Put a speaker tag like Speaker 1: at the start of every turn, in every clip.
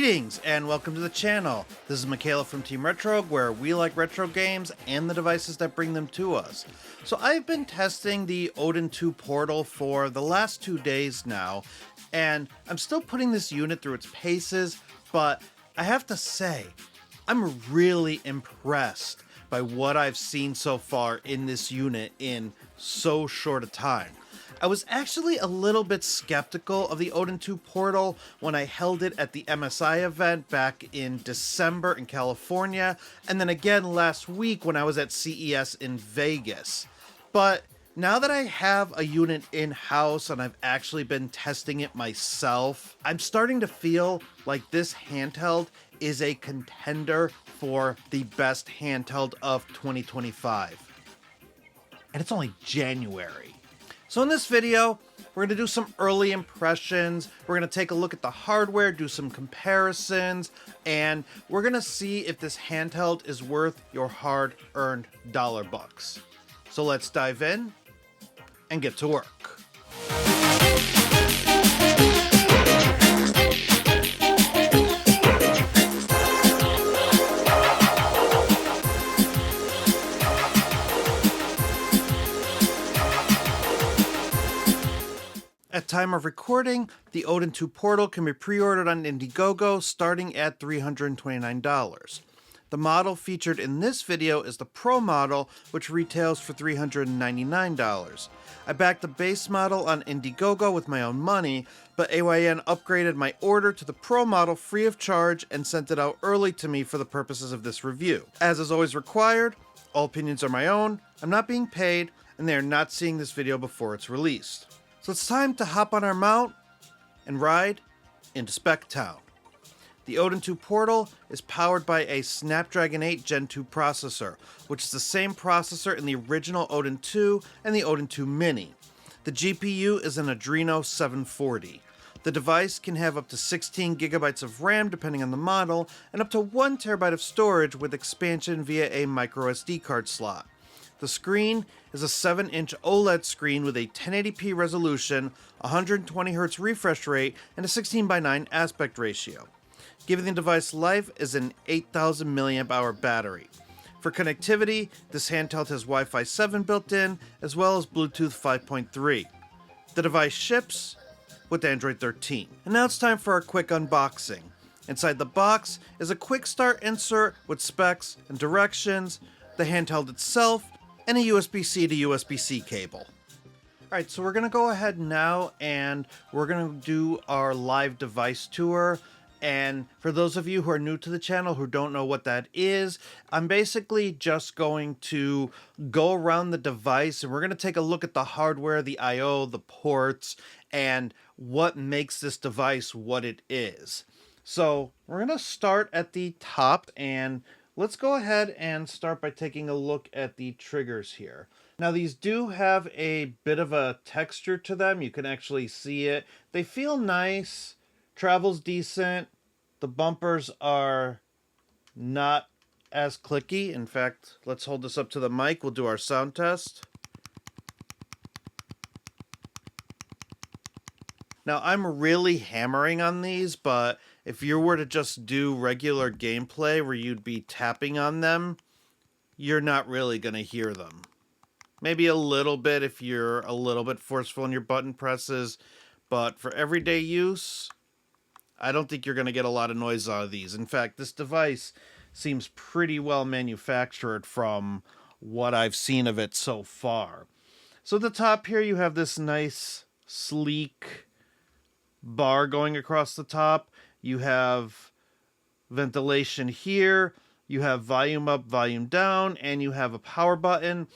Speaker 1: Greetings and welcome to the channel. This is Mikhailov from Team Retro, where we like retro games and the devices that bring them to us. So I've been testing the Odin 2 Portal for the last 2 days now, and I'm still putting this unit through its paces, but I have to say, I'm really impressed by what I've seen so far in this unit in so short a time. I was actually a little bit skeptical of the Odin 2 Portal when I held it at the MSI event back in December in California, and then again last week when I was at CES in Vegas. But now that I have a unit in-house and I've actually been testing it myself, I'm starting to feel like this handheld is a contender for the best handheld of 2025. And it's only January. So in this video, we're going to do some early impressions, we're going to take a look at the hardware, do some comparisons, and we're going to see if this handheld is worth your hard-earned dollar bucks. So let's dive in and get to work. At time of recording, the Odin 2 Portal can be pre-ordered on Indiegogo starting at $329. The model featured in this video is the Pro model, which retails for $399. I backed the base model on Indiegogo with my own money, but AYN upgraded my order to the Pro model free of charge and sent it out early to me for the purposes of this review. As is always required, all opinions are my own, I'm not being paid, and they are not seeing this video before it's released. So it's time to hop on our mount and ride into Spec Town. The Odin 2 Portal is powered by a Snapdragon 8 Gen 2 processor, which is the same processor in the original Odin 2 and the Odin 2 Mini. The GPU is an Adreno 740. The device can have up to 16 gigabytes of RAM depending on the model, and up to 1 terabyte of storage with expansion via a microSD card slot. The screen is a 7-inch OLED screen with a 1080p resolution, 120Hz refresh rate, and a 16:9 aspect ratio. Giving the device life is an 8000 mAh battery. For connectivity, this handheld has Wi-Fi 7 built in, as well as Bluetooth 5.3. The device ships with Android 13. And now it's time for our quick unboxing. Inside the box is a quick start insert with specs and directions, the handheld itself, and a USB-C to USB-C cable. Alright, so we're going to go ahead now and we're going to do our live device tour. And for those of you who are new to the channel who don't know what that is, I'm basically just going to go around the device and we're going to take a look at the hardware, the I/O, the ports, and what makes this device what it is. So we're going to start at the top, and let's go ahead and start by taking a look at the triggers here. Now these do have a bit of a texture to them. You can actually see it. They feel nice. Travel's decent. The bumpers are not as clicky. In fact, let's hold this up to the mic. We'll do our sound test. Now I'm really hammering on these, but if you were to just do regular gameplay where you'd be tapping on them, you're not really going to hear them. Maybe a little bit if you're a little bit forceful in your button presses, but for everyday use, I don't think you're going to get a lot of noise out of these. In fact, this device seems pretty well manufactured from what I've seen of it so far. So at the top here, you have this nice, sleek bar going across the top. You have ventilation here, you have volume up, volume down, and you have a power button.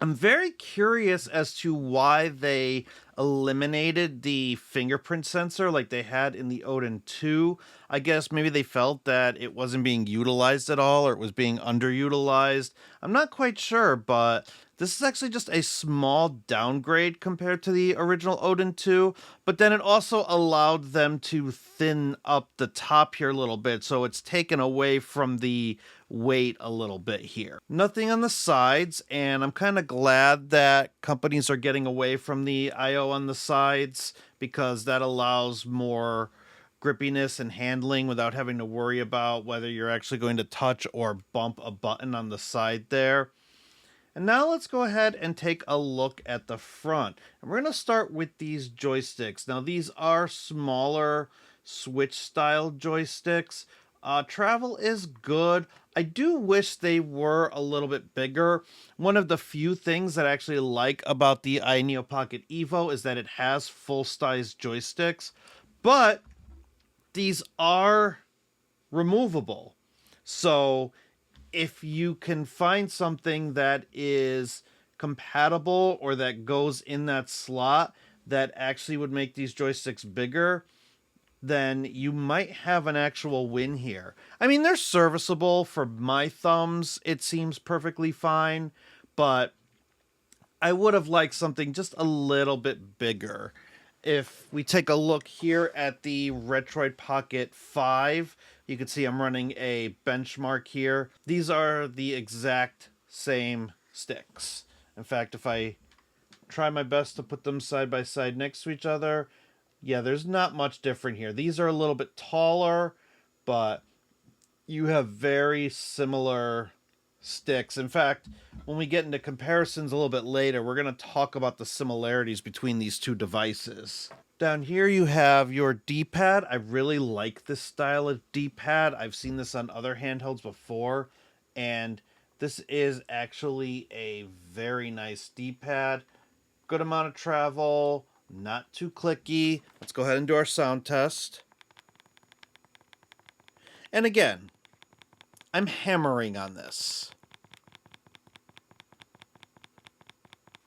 Speaker 1: I'm very curious as to why they eliminated the fingerprint sensor like they had in the Odin 2. I guess maybe they felt that it wasn't being utilized at all, or it was being underutilized. I'm not quite sure, but this is actually just a small downgrade compared to the original Odin 2, but then it also allowed them to thin up the top here a little bit, so it's taken away from the weight a little bit here. Nothing on the sides, and I'm kind of glad that companies are getting away from the I/O on the sides, because that allows more grippiness and handling without having to worry about whether you're actually going to touch or bump a button on the side there. And now let's go ahead and take a look at the front. And we're going to start with these joysticks. Now these are smaller Switch style joysticks. Travel is good. I do wish they were a little bit bigger. One of the few things that I actually like about the iNeo Pocket Evo is that it has full-size joysticks, but these are removable. So if you can find something that is compatible or that goes in that slot that actually would make these joysticks bigger, then you might have an actual win here. I mean, they're serviceable. For my thumbs, it seems perfectly fine, but I would have liked something just a little bit bigger. If we take a look here at the Retroid Pocket 5, you can see I'm running a benchmark here. These are the exact same sticks. In fact, if I try my best to put them side by side next to each other, yeah, there's not much different here. These are a little bit taller, but you have very similar sticks. In fact, when we get into comparisons a little bit later, we're going to talk about the similarities between these two devices. Down here you have your D-pad. I really like this style of D-pad. I've seen this on other handhelds before, and this is actually a very nice D-pad. Good amount of travel, not too clicky. Let's go ahead and do our sound test. And again, I'm hammering on this.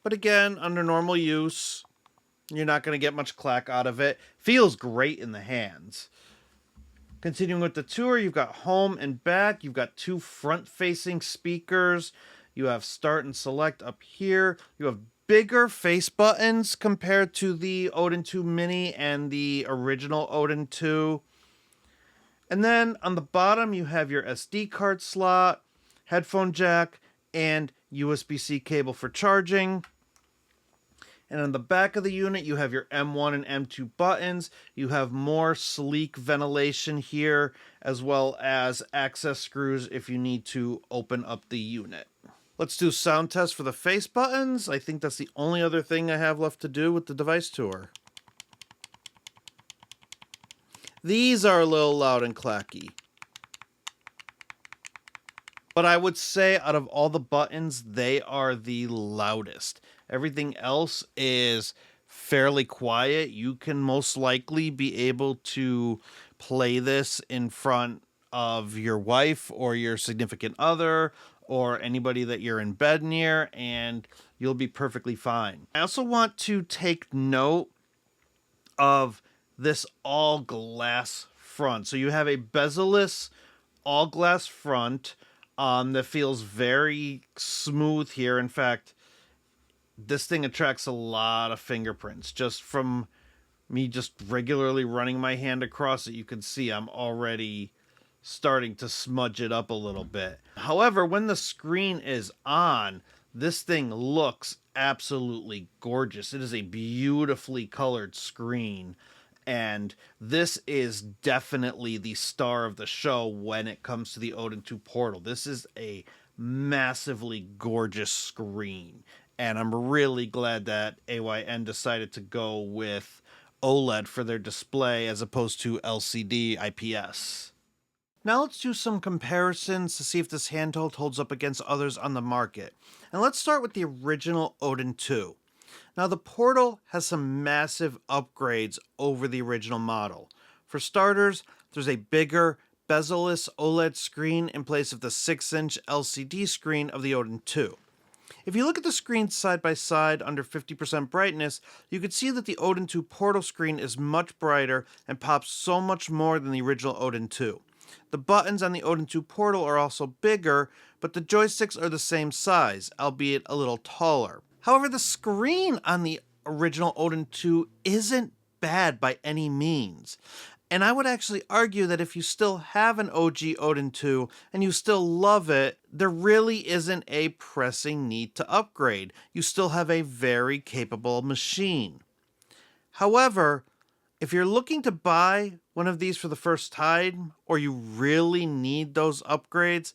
Speaker 1: But again, under normal use, you're not going to get much clack out of it. Feels great in the hands. Continuing with the tour, you've got home and back. You've got two front-facing speakers. You have start and select up here. You have bigger face buttons compared to the Odin 2 Mini and the original Odin 2. And then on the bottom, you have your SD card slot, headphone jack, and USB-C cable for charging. And on the back of the unit, you have your M1 and M2 buttons. You have more sleek ventilation here, as well as access screws if you need to open up the unit. Let's do sound test for the face buttons. I think that's the only other thing I have left to do with the device tour. These are a little loud and clacky. But I would say out of all the buttons, they are the loudest. Everything else is fairly quiet. You can most likely be able to play this in front of your wife or your significant other or anybody that you're in bed near, and you'll be perfectly fine. I also want to take note of this all glass front. So you have a bezel-less all glass front that feels very smooth here. In fact, this thing attracts a lot of fingerprints. Just from me just regularly running my hand across it, you can see I'm already starting to smudge it up a little bit. However, when the screen is on, this thing looks absolutely gorgeous. It is a beautifully colored screen, and this is definitely the star of the show when it comes to the Odin 2 Portal. This is a massively gorgeous screen, and I'm really glad that AYN decided to go with OLED for their display as opposed to LCD IPS. Now let's do some comparisons to see if this handheld holds up against others on the market. And let's start with the original Odin 2. Now the Portal has some massive upgrades over the original model. For starters, there's a bigger bezel-less OLED screen in place of the 6-inch LCD screen of the Odin 2. If you look at the screens side by side under 50% brightness, you can see that the Odin 2 Portal screen is much brighter and pops so much more than the original Odin 2. The buttons on the Odin 2 Portal are also bigger, but the joysticks are the same size, albeit a little taller. However, the screen on the original Odin 2 isn't bad by any means. And I would actually argue that if you still have an OG Odin 2 and you still love it, there really isn't a pressing need to upgrade. You still have a very capable machine. However, if you're looking to buy one of these for the first time, or you really need those upgrades,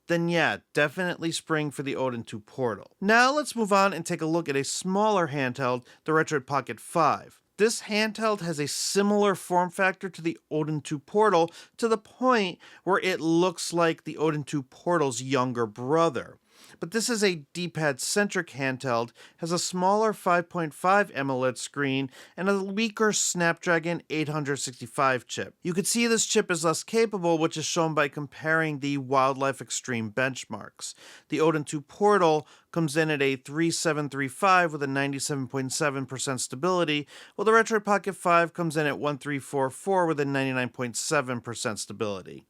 Speaker 1: then yeah, definitely spring for the Odin 2 Portal. Now let's move on and take a look at a smaller handheld, the Retroid Pocket 5. This handheld has a similar form factor to the Odin 2 Portal to the point where it looks like the Odin 2 Portal's younger brother. But this is a D-pad centric handheld, has a smaller 5.5 AMOLED screen, and a weaker Snapdragon 865 chip. You can see this chip is less capable, which is shown by comparing the Wildlife Extreme benchmarks. The Odin 2 Portal comes in at a 3735 with a 97.7% stability, while the Retroid Pocket 5 comes in at 1344 with a 99.7% stability.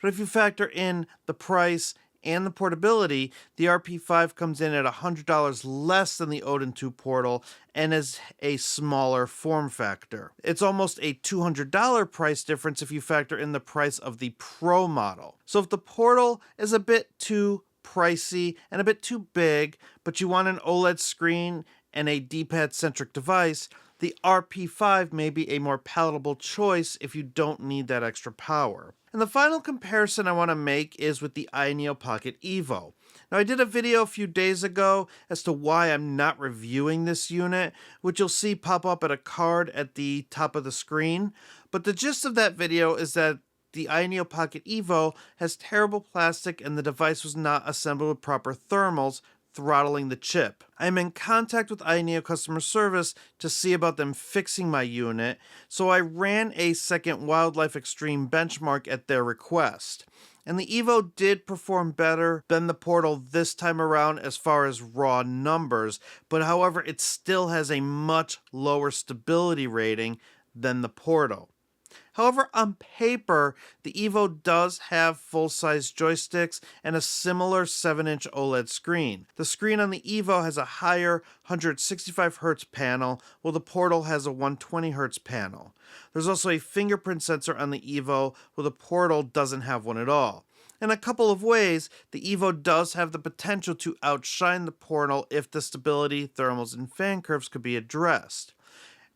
Speaker 1: But if you factor in the price and the portability, the RP5 comes in at $100 less than the Odin 2 Portal and is a smaller form factor. It's almost a $200 price difference if you factor in the price of the Pro model. So if the Portal is a bit too pricey and a bit too big, but you want an OLED screen and a D-pad centric device, the RP5 may be a more palatable choice if you don't need that extra power. And the final comparison I want to make is with the Ayn Pocket Evo. Now I did a video a few days ago as to why I'm not reviewing this unit, which you'll see pop up at a card at the top of the screen. But the gist of that video is that the Ayn Pocket Evo has terrible plastic and the device was not assembled with proper thermals, throttling the chip. I'm in contact with Ayn customer service to see about them fixing my unit, so I ran a second Wildlife Extreme benchmark at their request. And the Evo did perform better than the Portal this time around as far as raw numbers, but however it still has a much lower stability rating than the Portal. However, on paper, the Evo does have full-size joysticks and a similar 7-inch OLED screen. The screen on the Evo has a higher 165Hz panel, while the Portal has a 120Hz panel. There's also a fingerprint sensor on the Evo, while the Portal doesn't have one at all. In a couple of ways, the Evo does have the potential to outshine the Portal if the stability, thermals, and fan curves could be addressed.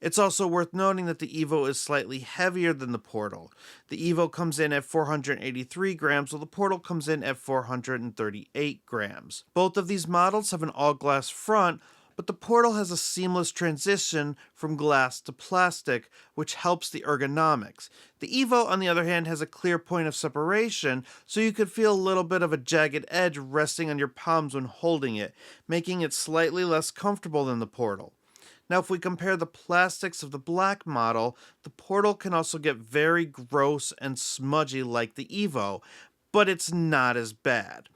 Speaker 1: It's also worth noting that the Evo is slightly heavier than the Portal. The Evo comes in at 483 grams, while the Portal comes in at 438 grams. Both of these models have an all-glass front, but the Portal has a seamless transition from glass to plastic, which helps the ergonomics. The Evo, on the other hand, has a clear point of separation, so you could feel a little bit of a jagged edge resting on your palms when holding it, making it slightly less comfortable than the Portal. Now, if we compare the plastics of the black model, the Portal can also get very gross and smudgy like the Evo, but it's not as bad.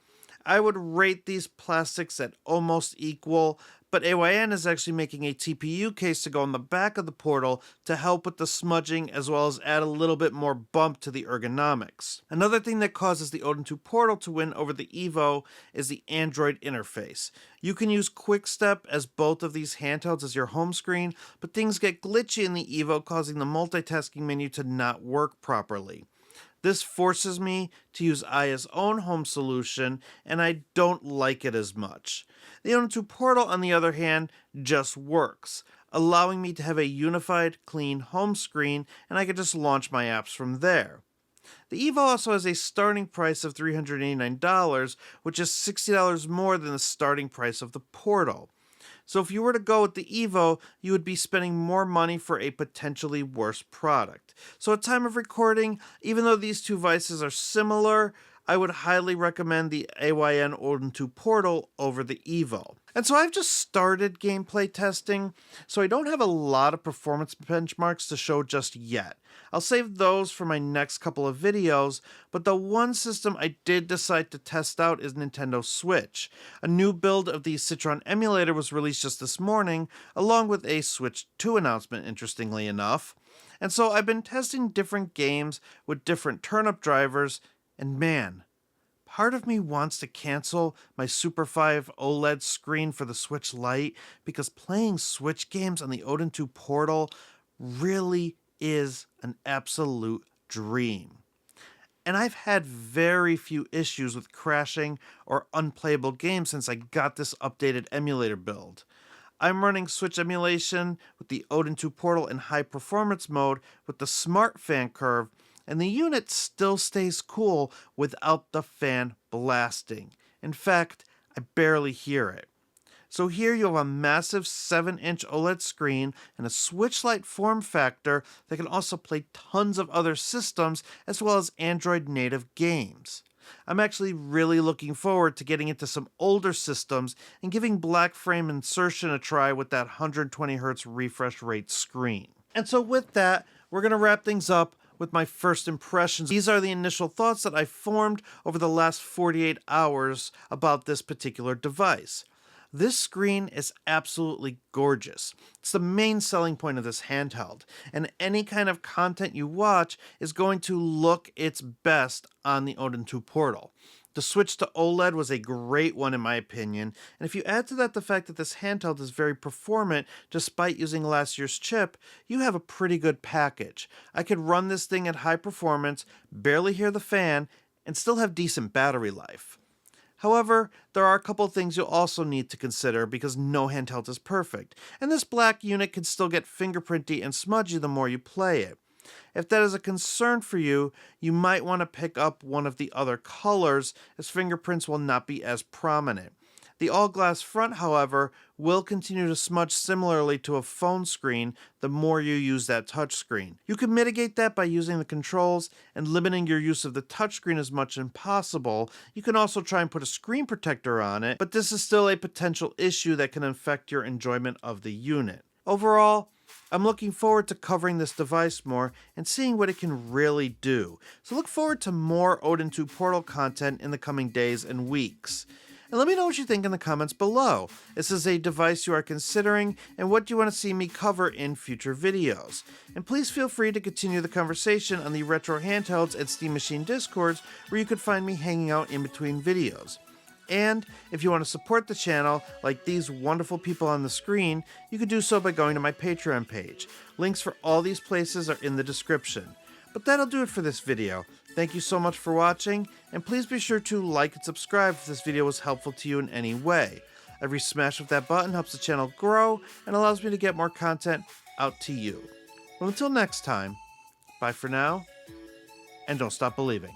Speaker 1: I would rate these plastics at almost equal, but AYN is actually making a TPU case to go on the back of the Portal to help with the smudging as well as add a little bit more bump to the ergonomics. Another thing that causes the Odin 2 Portal to win over the Evo is the Android interface. You can use Quick Step as both of these handhelds as your home screen, but things get glitchy in the Evo, causing the multitasking menu to not work properly. This forces me to use Aya's own home solution, and I don't like it as much. The Odin 2 Portal, on the other hand, just works, allowing me to have a unified, clean home screen, and I can just launch my apps from there. The Evo also has a starting price of $389, which is $60 more than the starting price of the Portal. So if you were to go with the Evo, you would be spending more money for a potentially worse product. So at time of recording, even though these two devices are similar, I would highly recommend the AYN Odin 2 Portal over the Evo. And so I've just started gameplay testing, so I don't have a lot of performance benchmarks to show just yet. I'll save those for my next couple of videos, but the one system I did decide to test out is Nintendo Switch. A new build of the Citron emulator was released just this morning, along with a Switch 2 announcement, interestingly enough. And so I've been testing different games with different turnip drivers, and man, part of me wants to cancel my Super 5 OLED screen for the Switch Lite because playing Switch games on the Odin 2 Portal really is an absolute dream. And I've had very few issues with crashing or unplayable games since I got this updated emulator build. I'm running Switch emulation with the Odin 2 Portal in high performance mode with the smart fan curve, and the unit still stays cool without the fan blasting. In fact, I barely hear it. So here you have a massive 7-inch OLED screen and a Switch-like form factor that can also play tons of other systems as well as Android native games. I'm actually really looking forward to getting into some older systems and giving black frame insertion a try with that 120Hz refresh rate screen. And so with that, we're going to wrap things up with my first impressions. These are the initial thoughts that I formed over the last 48 hours about this particular device. This screen is absolutely gorgeous. It's the main selling point of this handheld, and any kind of content you watch is going to look its best on the Odin 2 Portal. The switch to OLED was a great one in my opinion, and if you add to that the fact that this handheld is very performant despite using last year's chip, you have a pretty good package. I could run this thing at high performance, barely hear the fan, and still have decent battery life. However, there are a couple things you'll also need to consider because no handheld is perfect, and this black unit can still get fingerprinty and smudgy the more you play it. If that is a concern for you, you might want to pick up one of the other colors, as fingerprints will not be as prominent. The all-glass front, however, will continue to smudge similarly to a phone screen the more you use that touchscreen. You can mitigate that by using the controls and limiting your use of the touchscreen as much as possible. You can also try and put a screen protector on it, but this is still a potential issue that can affect your enjoyment of the unit. Overall, I'm looking forward to covering this device more and seeing what it can really do. So look forward to more Odin 2 Portal content in the coming days and weeks. And let me know what you think in the comments below. Is this a device you are considering, and what do you want to see me cover in future videos? And please feel free to continue the conversation on the Retro Handhelds and Steam Machine Discords, where you could find me hanging out in between videos. And if you want to support the channel, like these wonderful people on the screen, you can do so by going to my Patreon page. Links for all these places are in the description. But that'll do it for this video. Thank you so much for watching, and please be sure to like and subscribe if this video was helpful to you in any way. Every smash of that button helps the channel grow and allows me to get more content out to you. Well, until next time, bye for now, and don't stop believing.